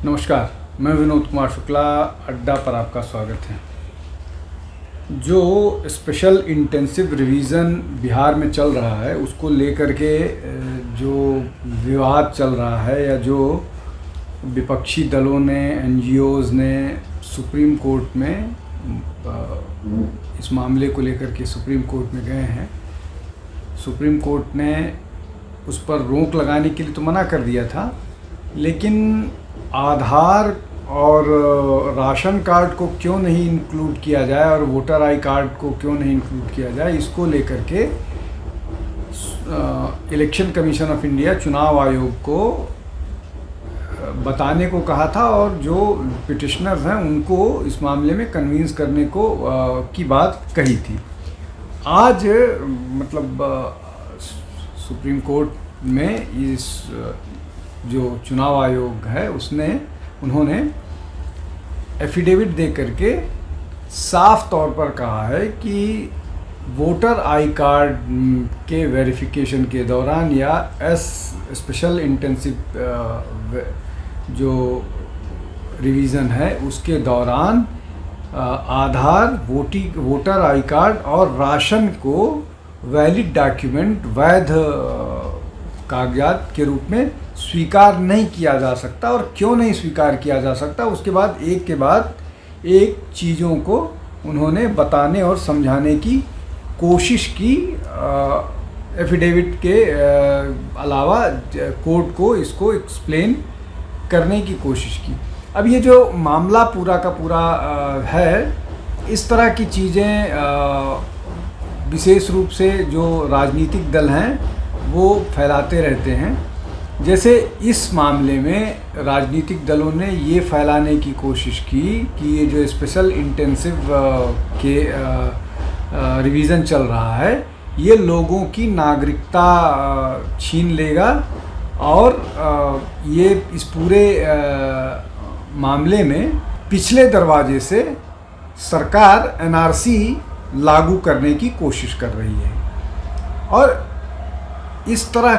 नमस्कार, मैं विनोद कुमार शुक्ला अड्डा पर आपका स्वागत है। जो स्पेशल इंटेंसिव रिवीजन बिहार में चल रहा है उसको लेकर के जो विवाद चल रहा है या जो विपक्षी दलों ने, एनजीओज़ ने सुप्रीम कोर्ट में इस मामले को लेकर के सुप्रीम कोर्ट में गए हैं। सुप्रीम कोर्ट ने उस पर रोक लगाने के लिए तो मना कर दिया था, लेकिन आधार और राशन कार्ड को क्यों नहीं इंक्लूड किया जाए और वोटर आई कार्ड को क्यों नहीं इंक्लूड किया जाए, इसको लेकर के इलेक्शन कमीशन ऑफ इंडिया, चुनाव आयोग को बताने को कहा था और जो पिटिशनर्स हैं उनको इस मामले में कन्विंस करने को की बात कही थी। आज सुप्रीम कोर्ट में इस जो चुनाव आयोग है उन्होंने एफिडेविट दे करके साफ तौर पर कहा है कि वोटर आई कार्ड के वेरिफिकेशन के दौरान या स्पेशल इंटेंसिव जो रिवीजन है उसके दौरान आधार, वोटर आई कार्ड और राशन को वैलिड डॉक्यूमेंट, वैध कागजात के रूप में स्वीकार नहीं किया जा सकता। और क्यों नहीं स्वीकार किया जा सकता, उसके बाद एक चीज़ों को उन्होंने बताने और समझाने की कोशिश की। एफिडेविट के अलावा कोर्ट को इसको एक्सप्लेन करने की कोशिश की। अब ये जो मामला पूरा का पूरा है, इस तरह की चीज़ें विशेष रूप से जो राजनीतिक दल हैं वो फैलाते रहते हैं। जैसे इस मामले में राजनीतिक दलों ने ये फैलाने की कोशिश की कि ये जो स्पेशल इंटेंसिव के रिवीजन चल रहा है ये लोगों की नागरिकता छीन लेगा और ये इस पूरे मामले में पिछले दरवाजे से सरकार एनआरसी लागू करने की कोशिश कर रही है। और इस तरह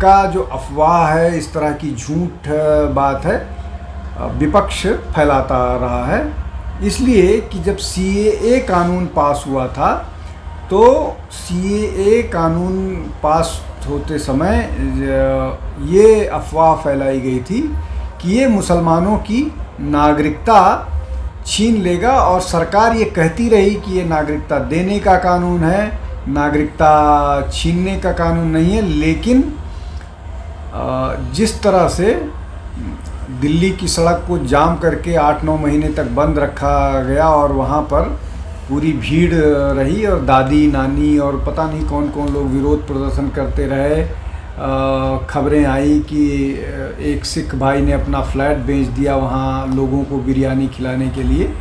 का जो अफवाह है, इस तरह की झूठ बात है, विपक्ष फैलाता रहा है। इसलिए कि जब सीएए कानून पास हुआ था तो सीएए कानून पास होते समय ये अफवाह फैलाई गई थी कि ये मुसलमानों की नागरिकता छीन लेगा और सरकार ये कहती रही कि ये नागरिकता देने का कानून है, नागरिकता छीनने का कानून नहीं है। लेकिन जिस तरह से दिल्ली की सड़क को जाम करके 8-9 महीने तक बंद रखा गया और वहाँ पर पूरी भीड़ रही और दादी, नानी और पता नहीं कौन कौन लोग विरोध प्रदर्शन करते रहे। खबरें आई कि एक सिख भाई ने अपना फ्लैट बेच दिया वहाँ लोगों को बिरयानी खिलाने के लिए।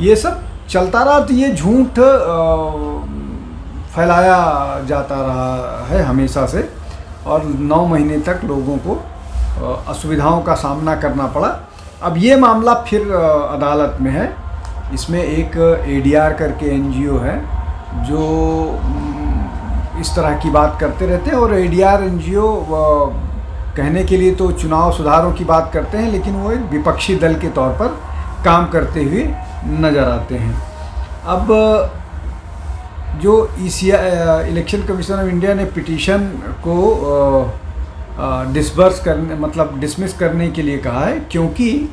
ये सब चलता रहा, तो ये झूठ फैलाया जाता रहा है हमेशा से और 9 महीने तक लोगों को असुविधाओं का सामना करना पड़ा। अब ये मामला फिर अदालत में है। इसमें एक एडीआर करके एनजीओ है जो इस तरह की बात करते रहते हैं और एडीआर एनजीओ कहने के लिए तो चुनाव सुधारों की बात करते हैं, लेकिन वो एक विपक्षी दल के तौर पर काम करते हुए नज़र आते हैं। अब जो इलेक्शन कमीशन ऑफ इंडिया ने पिटीशन को डिसमिस करने के लिए कहा है, क्योंकि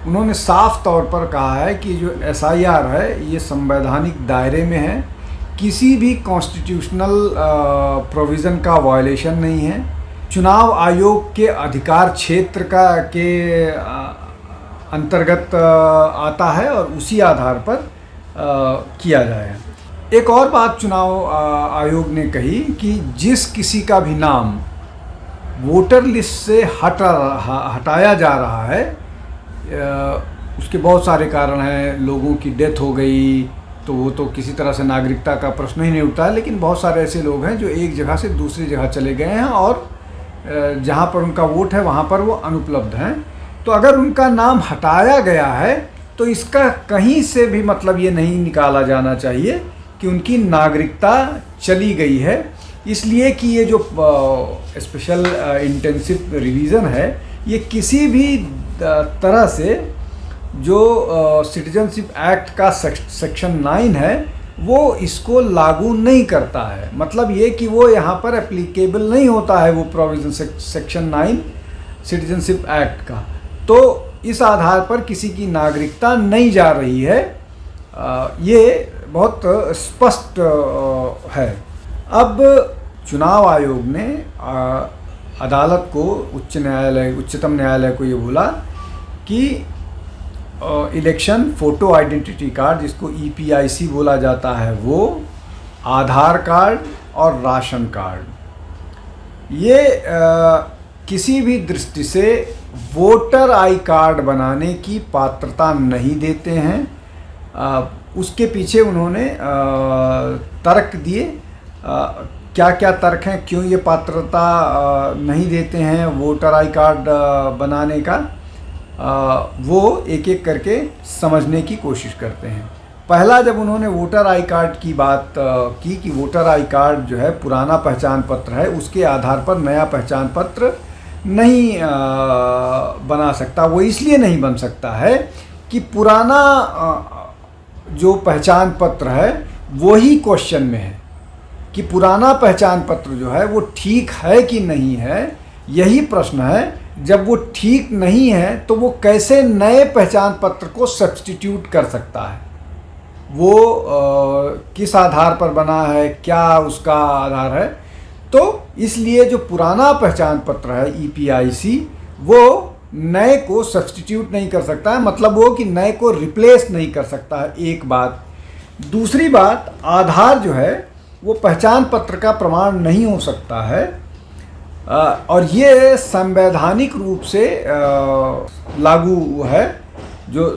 उन्होंने साफ तौर पर कहा है कि जो एसआईआर है ये संवैधानिक दायरे में है, किसी भी कॉन्स्टिट्यूशनल प्रोविज़न का वायलेशन नहीं है, चुनाव आयोग के अधिकार क्षेत्र के अंतर्गत आता है और उसी आधार पर किया जाए। एक और बात चुनाव आयोग ने कही कि जिस किसी का भी नाम वोटर लिस्ट से हटाया जा रहा है, उसके बहुत सारे कारण हैं। लोगों की डेथ हो गई तो वो तो किसी तरह से नागरिकता का प्रश्न ही नहीं उठता है, लेकिन बहुत सारे ऐसे लोग हैं जो एक जगह से दूसरी जगह चले गए हैं और जहाँ पर उनका वोट है वहाँ पर वो अनुपलब्ध हैं। तो अगर उनका नाम हटाया गया है तो इसका कहीं से भी मतलब ये नहीं निकाला जाना चाहिए कि उनकी नागरिकता चली गई है। इसलिए कि ये जो स्पेशल इंटेंसिव रिवीजन है ये किसी भी तरह से जो सिटीजनशिप एक्ट का सेक्शन 9 है वो इसको लागू नहीं करता है। मतलब ये कि वो यहाँ पर एप्लीकेबल नहीं होता है वो प्रोविज़न सेक्शन 9 सिटीजनशिप एक्ट का। तो इस आधार पर किसी की नागरिकता नहीं जा रही है, ये बहुत स्पष्ट है। अब चुनाव आयोग ने अदालत को, उच्चतम न्यायालय को ये बोला कि इलेक्शन फ़ोटो आइडेंटिटी कार्ड, जिसको EPIC बोला जाता है, वो आधार कार्ड और राशन कार्ड, ये किसी भी दृष्टि से वोटर आई कार्ड बनाने की पात्रता नहीं देते हैं। उसके पीछे उन्होंने तर्क दिए। क्या क्या तर्क हैं, क्यों ये पात्रता नहीं देते हैं वोटर आई कार्ड बनाने का, वो एक एक करके समझने की कोशिश करते हैं। पहला, जब उन्होंने वोटर आई कार्ड की बात की कि वोटर आई कार्ड जो है पुराना पहचान पत्र है, उसके आधार पर नया पहचान पत्र नहीं बना सकता। वो इसलिए नहीं बन सकता है कि पुराना जो पहचान पत्र है वही क्वेश्चन में है कि पुराना पहचान पत्र जो है वो ठीक है कि नहीं है, यही प्रश्न है। जब वो ठीक नहीं है तो वो कैसे नए पहचान पत्र को सब्स्टिट्यूट कर सकता है, वो किस आधार पर बना है, क्या उसका आधार है। तो इसलिए जो पुराना पहचान पत्र है EPIC, वो नए को सब्स्टिट्यूट नहीं कर सकता है, मतलब वो कि नए को रिप्लेस नहीं कर सकता है, एक बात। दूसरी बात, आधार जो है वो पहचान पत्र का प्रमाण नहीं हो सकता है, और ये संवैधानिक रूप से लागू है। जो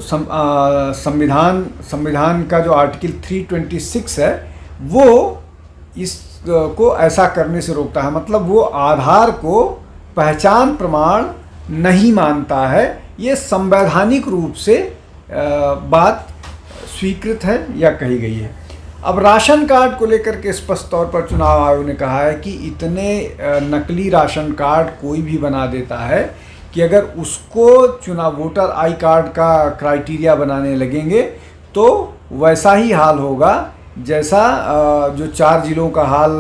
संविधान का जो आर्टिकल 326 है वो इसको ऐसा करने से रोकता है। मतलब वो आधार को पहचान प्रमाण नहीं मानता है। ये संवैधानिक रूप से बात स्वीकृत है या कही गई है। अब राशन कार्ड को लेकर के स्पष्ट तौर पर चुनाव आयोग ने कहा है कि इतने नकली राशन कार्ड कोई भी बना देता है कि अगर उसको वोटर आई कार्ड का क्राइटेरिया बनाने लगेंगे तो वैसा ही हाल होगा जैसा जो 4 जिलों का हाल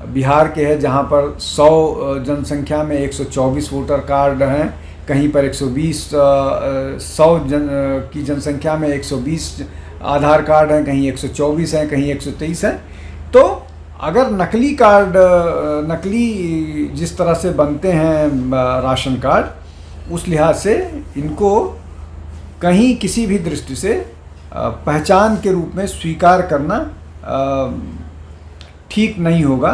बिहार के है, जहां पर 100 जनसंख्या में 124 वोटर कार्ड हैं, कहीं पर 120 100 की जनसंख्या में 120 आधार कार्ड हैं, कहीं 124 हैं, कहीं 123 हैं। तो अगर नकली कार्ड, नकली जिस तरह से बनते हैं राशन कार्ड, उस लिहाज से इनको कहीं किसी भी दृष्टि से पहचान के रूप में स्वीकार करना ठीक नहीं होगा।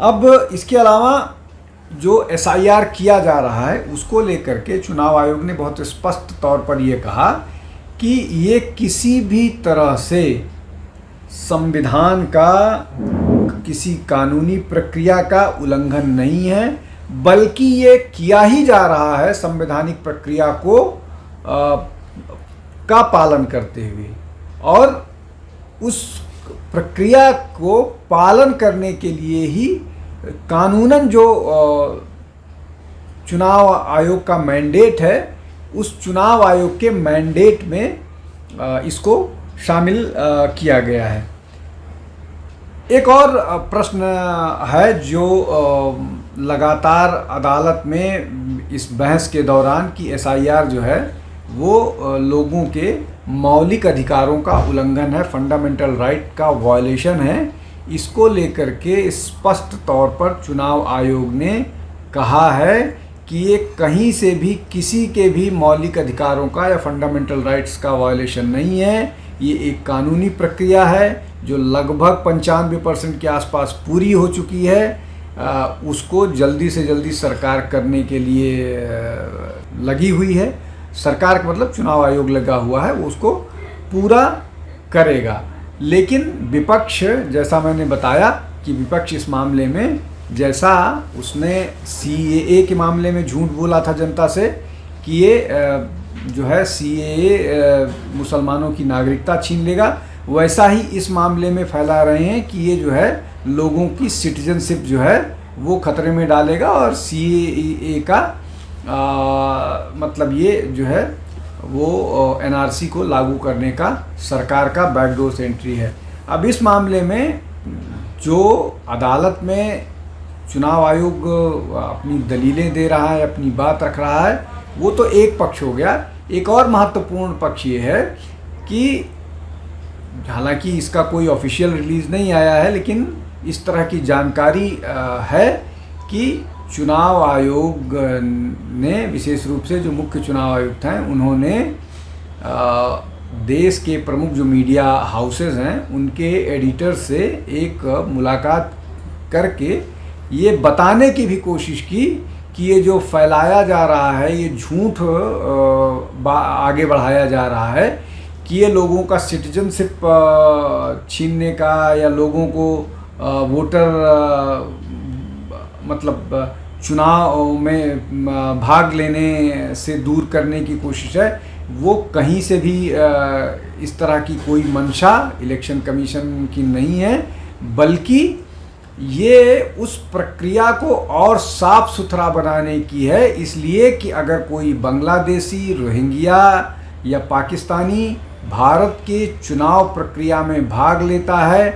अब इसके अलावा जो SIR किया जा रहा है उसको लेकर के चुनाव आयोग ने बहुत स्पष्ट तौर पर ये कहा कि ये किसी भी तरह से संविधान का, किसी कानूनी प्रक्रिया का उल्लंघन नहीं है, बल्कि ये किया ही जा रहा है संवैधानिक प्रक्रिया को का पालन करते हुए, और उस प्रक्रिया को पालन करने के लिए ही कानूनन जो चुनाव आयोग का मैंडेट है, उस चुनाव आयोग के मैंडेट में इसको शामिल किया गया है। एक और प्रश्न है जो लगातार अदालत में इस बहस के दौरान कि SIR जो है वो लोगों के मौलिक अधिकारों का उल्लंघन है, फंडामेंटल राइट का वायलेशन है। इसको लेकर के स्पष्ट तौर पर चुनाव आयोग ने कहा है कि ये कहीं से भी किसी के भी मौलिक अधिकारों का या फंडामेंटल राइट्स का वायलेशन नहीं है। ये एक कानूनी प्रक्रिया है जो लगभग 95% के आसपास पूरी हो चुकी है। उसको जल्दी से जल्दी सरकार करने के लिए लगी हुई है। सरकार का मतलब चुनाव आयोग लगा हुआ है, वो उसको पूरा करेगा। लेकिन विपक्ष, जैसा मैंने बताया कि विपक्ष इस मामले में, जैसा उसने CAA के मामले में झूठ बोला था जनता से कि ये जो है CAA मुसलमानों की नागरिकता छीन लेगा, वैसा ही इस मामले में फैला रहे हैं कि ये जो है लोगों की सिटीजनशिप जो है वो खतरे में डालेगा और CAA का मतलब ये जो है वो एनआरसी को लागू करने का सरकार का बैकडोर एंट्री है। अब इस मामले में जो अदालत में चुनाव आयोग अपनी दलीलें दे रहा है, अपनी बात रख रहा है, वो तो एक पक्ष हो गया। एक और महत्वपूर्ण पक्ष ये है कि हालांकि इसका कोई ऑफिशियल रिलीज़ नहीं आया है, लेकिन इस तरह की जानकारी है कि चुनाव आयोग ने, विशेष रूप से जो मुख्य चुनाव आयुक्त हैं, उन्होंने देश के प्रमुख जो मीडिया हाउसेस हैं उनके एडिटर से एक मुलाकात करके ये बताने की भी कोशिश की कि ये जो फैलाया जा रहा है, ये झूठ आगे बढ़ाया जा रहा है कि ये लोगों का सिटीजनशिप छीनने का या लोगों को वोटर मतलब चुनाव में भाग लेने से दूर करने की कोशिश है। वो कहीं से भी इस तरह की कोई मंशा इलेक्शन कमीशन की नहीं है, बल्कि ये उस प्रक्रिया को और साफ सुथरा बनाने की है। इसलिए कि अगर कोई बांग्लादेशी, रोहिंग्या या पाकिस्तानी भारत के चुनाव प्रक्रिया में भाग लेता है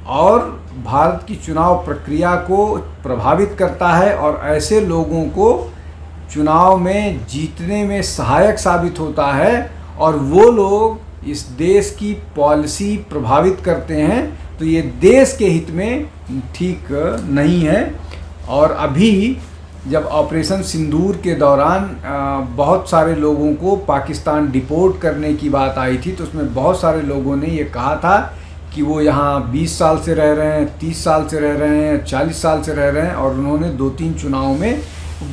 और भारत की चुनाव प्रक्रिया को प्रभावित करता है और ऐसे लोगों को चुनाव में जीतने में सहायक साबित होता है और वो लोग इस देश की पॉलिसी प्रभावित करते हैं, तो ये देश के हित में ठीक नहीं है। और अभी जब ऑपरेशन सिंदूर के दौरान बहुत सारे लोगों को पाकिस्तान डिपोर्ट करने की बात आई थी, तो उसमें बहुत सारे लोगों ने ये कहा था कि वो यहाँ 20 साल से रह रहे हैं, 30 साल से रह रहे हैं, 40 साल से रह रहे हैं और उन्होंने 2-3 चुनाव में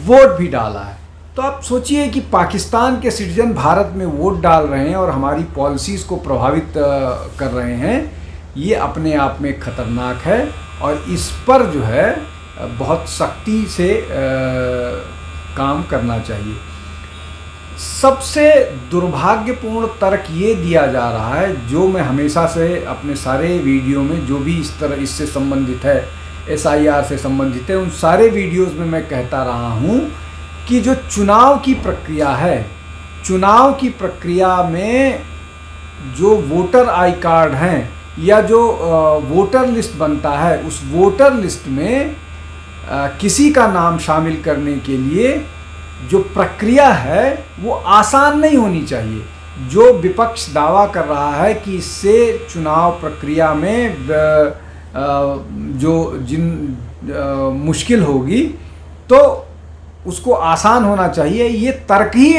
वोट भी डाला है। तो आप सोचिए कि पाकिस्तान के सिटीजन भारत में वोट डाल रहे हैं और हमारी पॉलिसीज़ को प्रभावित कर रहे हैं। ये अपने आप में ख़तरनाक है और इस पर जो है बहुत सख्ती से काम करना चाहिए। सबसे दुर्भाग्यपूर्ण तर्क ये दिया जा रहा है, जो मैं हमेशा से अपने सारे वीडियो में जो भी इस तरह इससे संबंधित है, SIR से संबंधित है, उन सारे वीडियोस में मैं कहता रहा हूँ कि जो चुनाव की प्रक्रिया है, चुनाव की प्रक्रिया में जो वोटर आई कार्ड हैं या जो वोटर लिस्ट बनता है, उस वोटर लिस्ट में किसी का नाम शामिल करने के लिए जो प्रक्रिया है वो आसान नहीं होनी चाहिए। जो विपक्ष दावा कर रहा है कि इससे चुनाव प्रक्रिया में मुश्किल होगी, तो उसको आसान होना चाहिए, ये तर्क ही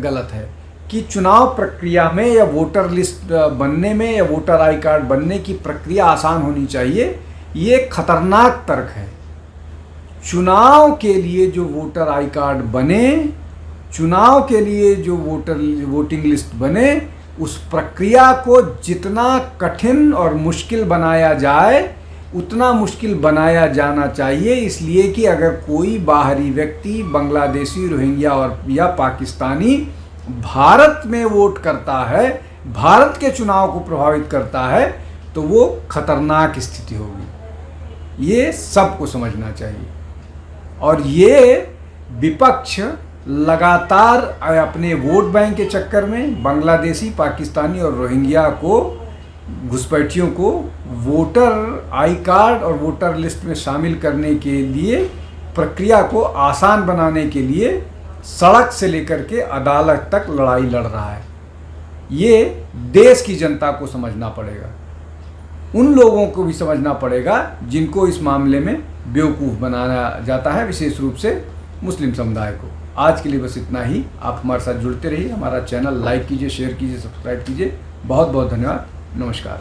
गलत है कि चुनाव प्रक्रिया में या वोटर लिस्ट बनने में या वोटर आई कार्ड बनने की प्रक्रिया आसान होनी चाहिए। ये खतरनाक तर्क है। चुनाव के लिए जो वोटर आई कार्ड बने, चुनाव के लिए जो वोटिंग लिस्ट बने, उस प्रक्रिया को जितना कठिन और मुश्किल बनाया जाए उतना मुश्किल बनाया जाना चाहिए। इसलिए कि अगर कोई बाहरी व्यक्ति बांग्लादेशी, रोहिंग्या और या पाकिस्तानी भारत में वोट करता है, भारत के चुनाव को प्रभावित करता है, तो वो खतरनाक स्थिति होगी। ये सबको समझना चाहिए। और ये विपक्ष लगातार अपने वोट बैंक के चक्कर में बांग्लादेशी, पाकिस्तानी और रोहिंग्या को, घुसपैठियों को वोटर आई कार्ड और वोटर लिस्ट में शामिल करने के लिए, प्रक्रिया को आसान बनाने के लिए सड़क से लेकर के अदालत तक लड़ाई लड़ रहा है। ये देश की जनता को समझना पड़ेगा, उन लोगों को भी समझना पड़ेगा जिनको इस मामले में बेवकूफ़ बनाया जाता है, विशेष रूप से मुस्लिम समुदाय को। आज के लिए बस इतना ही। आप हमारे साथ जुड़ते रहिए, हमारा चैनल लाइक कीजिए, शेयर कीजिए, सब्सक्राइब कीजिए। बहुत बहुत धन्यवाद। नमस्कार।